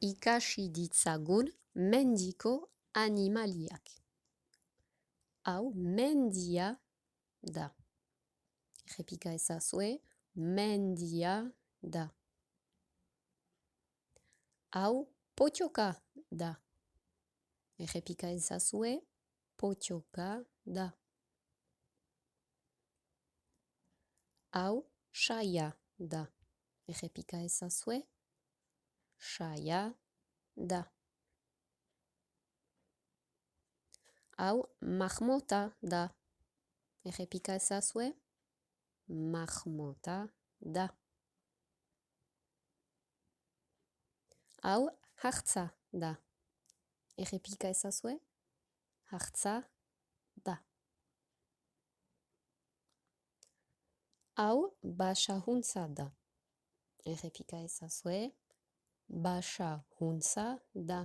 ikasi ditzagun mendiko animaliak. Hau mendia da. Errepika ezazue, mendia da. Hau potxoka da. Errepika ezazue, potxoka da. Hau saia da. Errepika ezazue, saia da. Hau marmota da. Errepika ezazue, marmota da. Hau hartza da. Errepika ezazue, hartza da. Hau basahuntza da. Errepika ezazue, basahuntza da.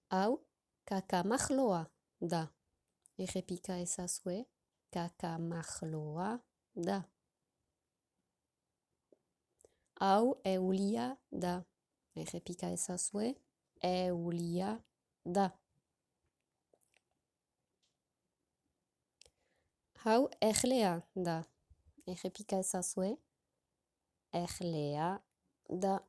Hau kakamahloa da. Errepika ezazue, kakamahloa da. Hau eulia da. Errepika ezazue, eulia da. Hau erlea da. Errepika ezazue, erlea da.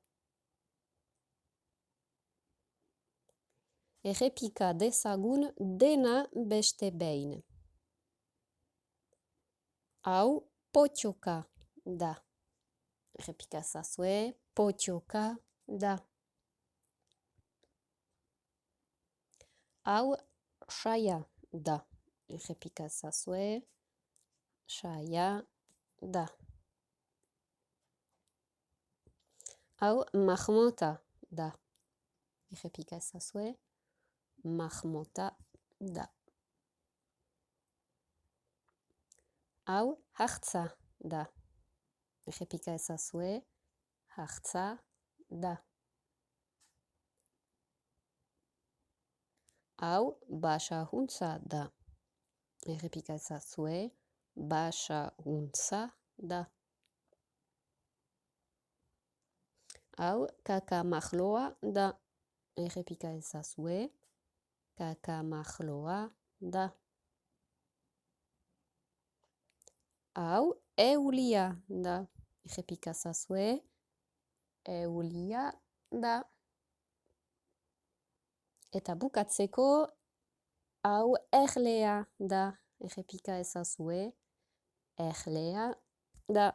Errepika dezagun dena beste behin. Hau potxoka da. Errepika ezazue, potxoka da. Hau saia da. Errepika ezazue, saia da. Hau marmota da. Errepika ezazue, marmota da. Hau hartza da. Errepika ezazue, hartza da. Hau basahuntza da. Errepika ezazue, basahuntza da. Hau kakamahloa da. Errepika ezazue, kakamahloa da. Hau eulia da. Errepika ezazue, eulia da. Eta bukatzeko, hau erlea da. Errepika ezazue, erlea da.